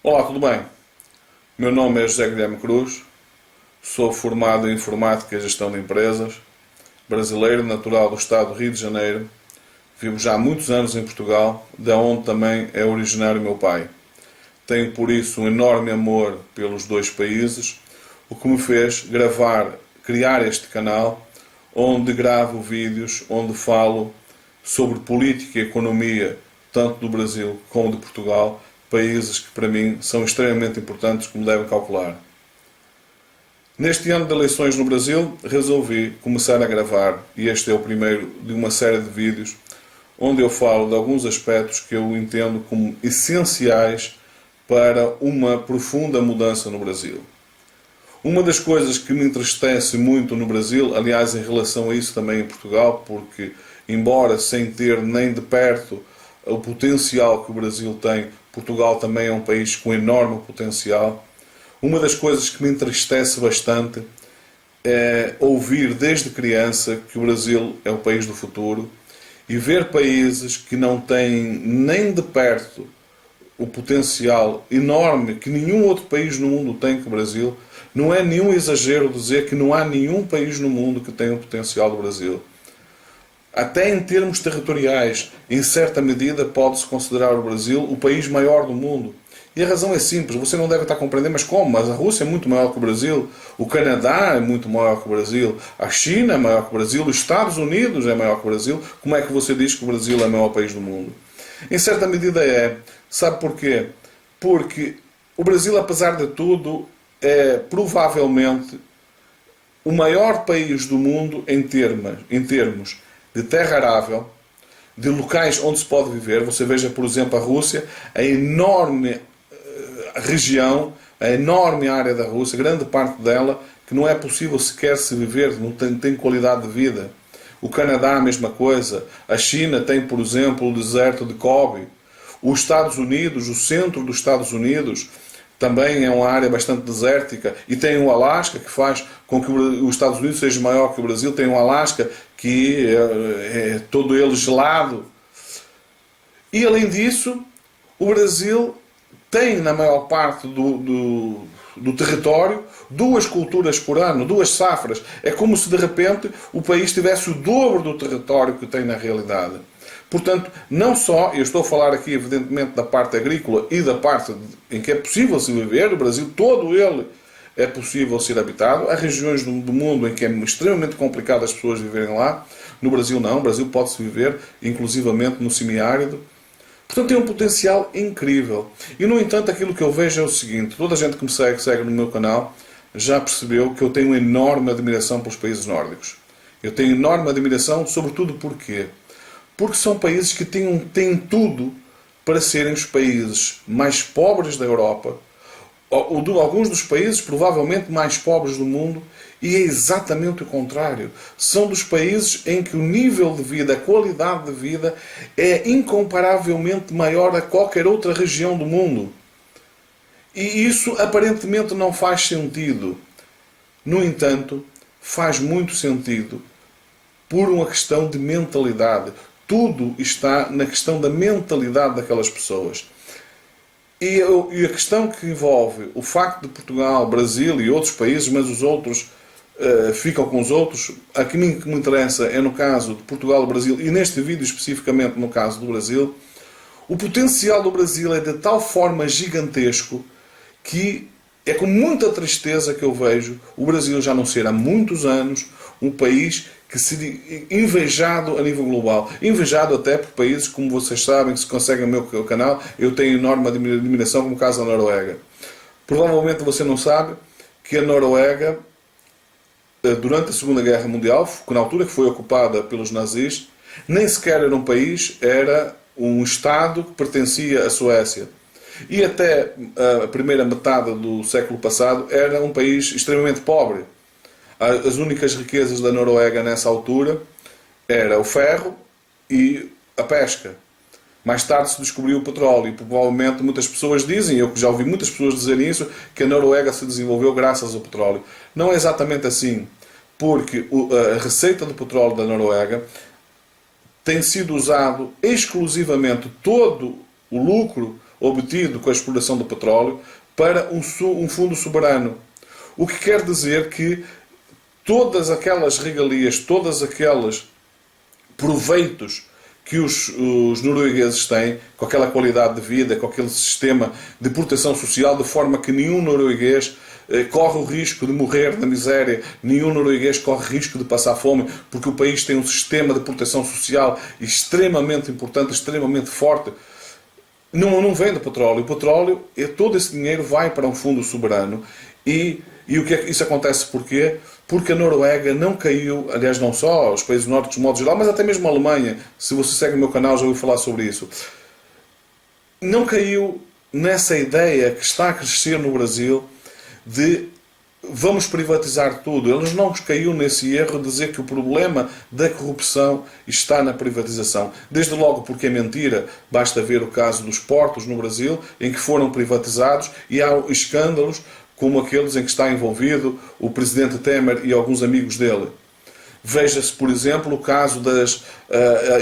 Olá, tudo bem? Meu nome é José Guilherme Cruz, sou formado em Informática e Gestão de Empresas, brasileiro, natural do estado do Rio de Janeiro, vivo já há muitos anos em Portugal, da onde também é originário meu pai. Tenho por isso um enorme amor pelos dois países, o que me fez criar este canal, onde gravo vídeos, onde falo sobre política e economia, tanto do Brasil como de Portugal, países que para mim são extremamente importantes, como devem calcular. Neste ano de eleições no Brasil, resolvi começar a gravar, e este é o primeiro de uma série de vídeos, onde eu falo de alguns aspectos que eu entendo como essenciais para uma profunda mudança no Brasil. Uma das coisas que me entristece muito no Brasil, aliás, em relação a isso também em Portugal, porque, embora sem ter nem de perto o potencial que o Brasil tem, Portugal também é um país com enorme potencial. Uma das coisas que me entristece bastante é ouvir desde criança que o Brasil é o país do futuro e ver países que não têm nem de perto o potencial enorme que nenhum outro país no mundo tem que o Brasil. Não é nenhum exagero dizer que não há nenhum país no mundo que tenha o potencial do Brasil. Até em termos territoriais, em certa medida, pode-se considerar o Brasil o país maior do mundo. E a razão é simples, você não deve estar a compreender, mas como? Mas a Rússia é muito maior que o Brasil, o Canadá é muito maior que o Brasil, a China é maior que o Brasil, os Estados Unidos é maior que o Brasil. Como é que você diz que o Brasil é o maior país do mundo? Em certa medida é. Sabe porquê? Porque o Brasil, apesar de tudo, é provavelmente o maior país do mundo em termos de terra arável, de locais onde se pode viver. Você veja, por exemplo, a Rússia, a enorme região, a enorme área da Rússia, grande parte dela, que não é possível sequer se viver, não tem qualidade de vida. O Canadá, a mesma coisa. A China tem, por exemplo, o deserto de Gobi. Os Estados Unidos, o centro dos Estados Unidos, também é uma área bastante desértica, e tem o Alasca, que faz com que os Estados Unidos seja maior que o Brasil. Tem o Alasca, que é todo ele gelado. E além disso, o Brasil tem, na maior parte do território, duas culturas por ano, duas safras. É como se de repente o país tivesse o dobro do território que tem na realidade. Portanto, não só, eu estou a falar aqui evidentemente da parte agrícola e da parte em que é possível se viver, o Brasil todo ele é possível ser habitado. Há regiões do mundo em que é extremamente complicado as pessoas viverem lá. No Brasil não, no Brasil pode-se viver inclusivamente no semiárido. Portanto, tem um potencial incrível. E, no entanto, aquilo que eu vejo é o seguinte: toda a gente que me segue no meu canal, já percebeu que eu tenho uma enorme admiração pelos países nórdicos. Eu tenho enorme admiração, sobretudo porquê? Porque são países que têm tudo para serem os países mais pobres da Europa, ou de alguns dos países provavelmente mais pobres do mundo, e é exatamente o contrário. São dos países em que o nível de vida, a qualidade de vida é incomparavelmente maior a qualquer outra região do mundo. E isso aparentemente não faz sentido. No entanto, faz muito sentido por uma questão de mentalidade. Tudo está na questão da mentalidade daquelas pessoas. E a questão que envolve o facto de Portugal, Brasil e outros países, mas os outros ficam com os outros, a que me interessa é no caso de Portugal e Brasil, e neste vídeo especificamente no caso do Brasil, o potencial do Brasil é de tal forma gigantesco que é com muita tristeza que eu vejo o Brasil já não ser há muitos anos um país que se invejado a nível global. Invejado até por países, como vocês sabem, que se conseguem no meu canal, eu tenho enorme admiração, como o caso da Noruega. Provavelmente você não sabe que a Noruega, durante a Segunda Guerra Mundial, na altura que foi ocupada pelos nazis, nem sequer era um país, era um Estado que pertencia à Suécia. E até a primeira metade do século passado era um país extremamente pobre. As únicas riquezas da Noruega nessa altura era o ferro e a pesca. Mais tarde se descobriu o petróleo e provavelmente muitas pessoas dizem, eu já ouvi muitas pessoas dizerem isso, que a Noruega se desenvolveu graças ao petróleo. Não é exatamente assim, porque a receita do petróleo da Noruega tem sido usado exclusivamente, todo o lucro obtido com a exploração do petróleo para um fundo soberano. O que quer dizer que todas aquelas regalias, todas aquelas proveitos que os noruegueses têm, com aquela qualidade de vida, com aquele sistema de proteção social, de forma que nenhum norueguês corre o risco de morrer na miséria, nenhum norueguês corre risco de passar fome, porque o país tem um sistema de proteção social extremamente importante, extremamente forte. Não vem do petróleo. O petróleo, todo esse dinheiro vai para um fundo soberano. E o que isso acontece porquê? Porque a Noruega não caiu, aliás, não só os países nórdicos de modo geral, mas até mesmo a Alemanha, se você segue o meu canal já ouviu falar sobre isso, não caiu nessa ideia que está a crescer no Brasil de vamos privatizar tudo. Eles não caiu nesse erro de dizer que o problema da corrupção está na privatização. Desde logo porque é mentira, basta ver o caso dos portos no Brasil, em que foram privatizados e há escândalos como aqueles em que está envolvido o presidente Temer e alguns amigos dele. Veja-se, por exemplo, o caso das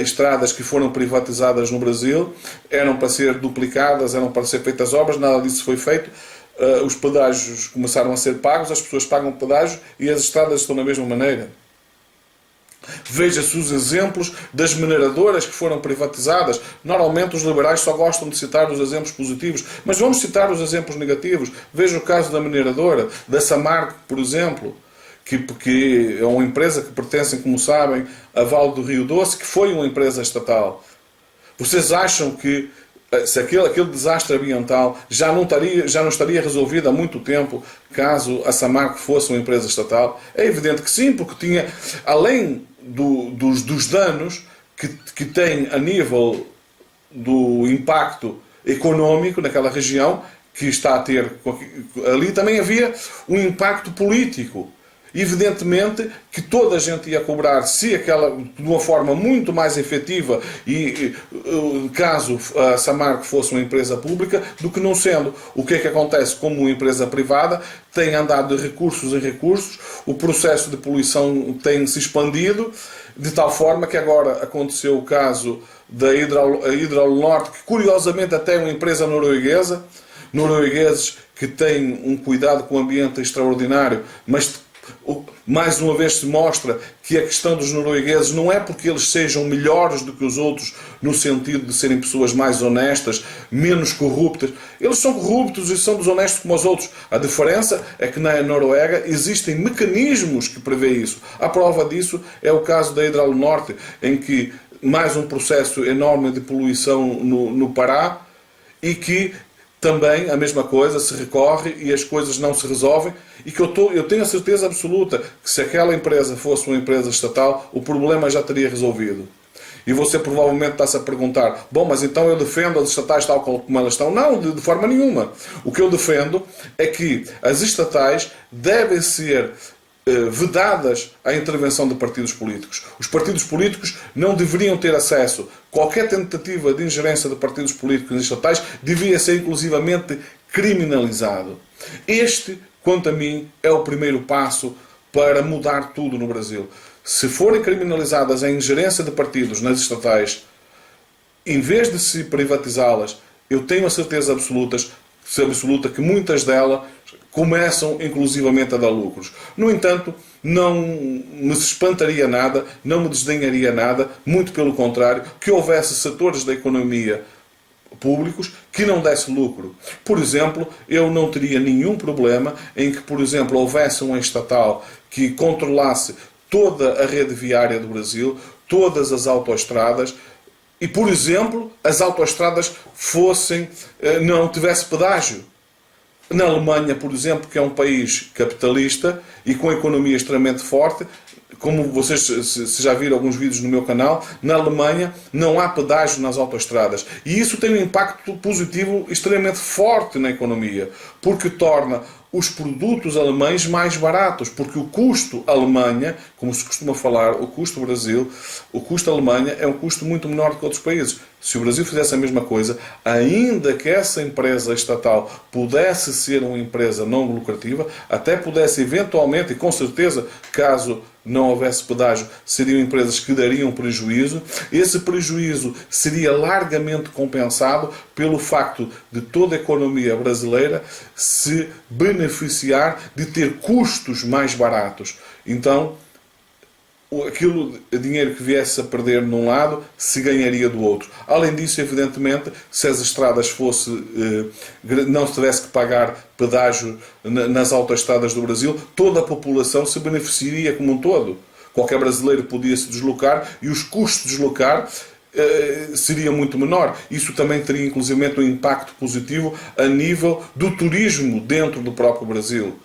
estradas que foram privatizadas no Brasil, eram para ser duplicadas, eram para ser feitas obras, nada disso foi feito. Os pedágios começaram a ser pagos, as pessoas pagam pedágio e as estradas estão da mesma maneira. Veja-se os exemplos das mineradoras que foram privatizadas. Normalmente os liberais só gostam de citar os exemplos positivos, mas vamos citar os exemplos negativos. Veja o caso da mineradora, da Samarco, por exemplo, que é uma empresa que pertence, como sabem, a Vale do Rio Doce, que foi uma empresa estatal. Vocês acham que se aquele desastre ambiental já não estaria resolvido há muito tempo caso a Samarco fosse uma empresa estatal? É evidente que sim, porque tinha, além dos danos que tem a nível do impacto económico naquela região, que está a ter ali, também havia um impacto político. Evidentemente que toda a gente ia cobrar se aquela de uma forma muito mais efetiva e caso a Samarco fosse uma empresa pública do que não sendo. O que é que acontece? Como uma empresa privada tem andado de recursos em recursos, o processo de poluição tem se expandido de tal forma que agora aconteceu o caso da Hidral Norte, que curiosamente até é uma empresa norueguesa, noruegueses que têm um cuidado com o ambiente extraordinário, mas mais uma vez se mostra que a questão dos noruegueses não é porque eles sejam melhores do que os outros no sentido de serem pessoas mais honestas, menos corruptas. Eles são corruptos e são desonestos como os outros. A diferença é que na Noruega existem mecanismos que prevê isso. A prova disso é o caso da Hidral Norte, em que mais um processo enorme de poluição no Pará e que também a mesma coisa se recorre e as coisas não se resolvem e que eu tenho a certeza absoluta que se aquela empresa fosse uma empresa estatal, o problema já teria resolvido. E você provavelmente está-se a perguntar, bom, mas então eu defendo as estatais tal como elas estão? Não, de forma nenhuma. O que eu defendo é que as estatais devem ser vedadas à intervenção de partidos políticos. Os partidos políticos não deveriam ter acesso. Qualquer tentativa de ingerência de partidos políticos estatais devia ser inclusivamente criminalizado. Este, quanto a mim, é o primeiro passo para mudar tudo no Brasil. Se forem criminalizadas a ingerência de partidos nas estatais, em vez de se privatizá-las, eu tenho a certeza absoluta que muitas delas começam inclusivamente a dar lucros. No entanto, não me espantaria nada, não me desdenharia nada, muito pelo contrário, que houvesse setores da economia públicos que não desse lucro. Por exemplo, eu não teria nenhum problema em que, por exemplo, houvesse um estatal que controlasse toda a rede viária do Brasil, todas as autoestradas, e, por exemplo, as autoestradas não tivesse pedágio. Na Alemanha, por exemplo, que é um país capitalista e com economia extremamente forte, como vocês se já viram alguns vídeos no meu canal, na Alemanha não há pedágio nas autoestradas. E isso tem um impacto positivo extremamente forte na economia, porque torna os produtos alemães mais baratos, porque o custo Alemanha, como se costuma falar, o custo Brasil, o custo Alemanha é um custo muito menor do que outros países. Se o Brasil fizesse a mesma coisa, ainda que essa empresa estatal pudesse ser uma empresa não lucrativa, até pudesse eventualmente, e com certeza, caso não houvesse pedágio, seriam empresas que dariam prejuízo. Esse prejuízo seria largamente compensado pelo facto de toda a economia brasileira se beneficiar de ter custos mais baratos. Então, dinheiro que viesse a perder num lado, se ganharia do outro. Além disso, evidentemente, se as estradas não se tivesse que pagar pedágio nas autoestradas do Brasil, toda a população se beneficiaria como um todo. Qualquer brasileiro podia se deslocar e os custos de deslocar seria muito menor. Isso também teria, inclusive, um impacto positivo a nível do turismo dentro do próprio Brasil.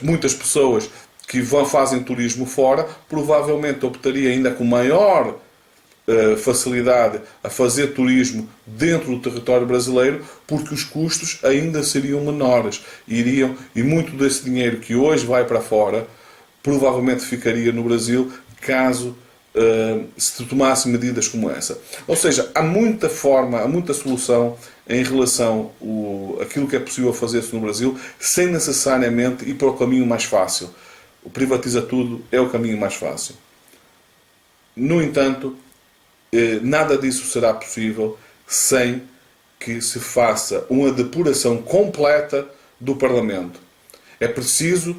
Muitas pessoas que fazem turismo fora, provavelmente optaria ainda com maior facilidade a fazer turismo dentro do território brasileiro, porque os custos ainda seriam menores. E muito desse dinheiro que hoje vai para fora, provavelmente ficaria no Brasil, caso se tomasse medidas como essa. Ou seja, há muita forma, há muita solução em relação àquilo que é possível fazer-se no Brasil, sem necessariamente ir para o caminho mais fácil. O privatiza tudo é o caminho mais fácil. No entanto, nada disso será possível sem que se faça uma depuração completa do Parlamento. É preciso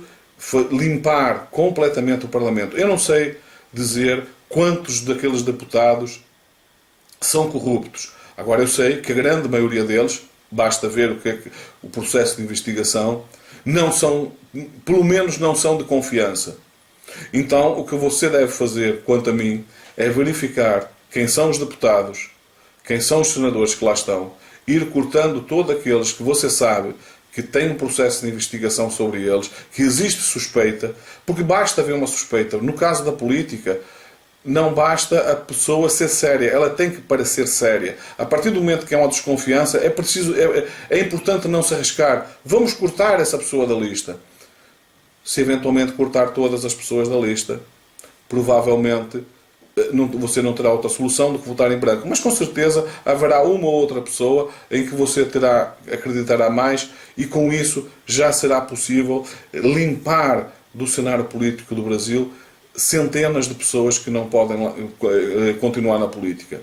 limpar completamente o Parlamento. Eu não sei dizer quantos daqueles deputados são corruptos. Agora, eu sei que a grande maioria deles, basta ver o processo de investigação, não são, pelo menos não são de confiança. Então, o que você deve fazer, quanto a mim, é verificar quem são os deputados, quem são os senadores que lá estão, ir cortando todos aqueles que você sabe que tem um processo de investigação sobre eles, que existe suspeita, porque basta haver uma suspeita. No caso da política, não basta a pessoa ser séria, ela tem que parecer séria. A partir do momento que há uma desconfiança, é importante não se arriscar. Vamos cortar essa pessoa da lista. Se eventualmente cortar todas as pessoas da lista, provavelmente você não terá outra solução do que votar em branco. Mas com certeza haverá uma ou outra pessoa em que você acreditará mais, e com isso já será possível limpar do cenário político do Brasil centenas de pessoas que não podem continuar na política.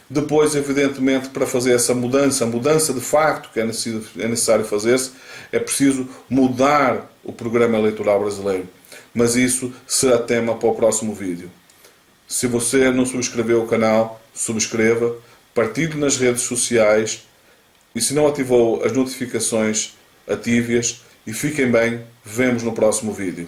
Depois, evidentemente, para fazer essa mudança de facto que é necessário fazer-se, é preciso mudar o programa eleitoral brasileiro. Mas isso será tema para o próximo vídeo. Se você não subscreveu o canal, subscreva, partilhe nas redes sociais e, se não ativou as notificações, ative-as, e fiquem bem. Vemos no próximo vídeo.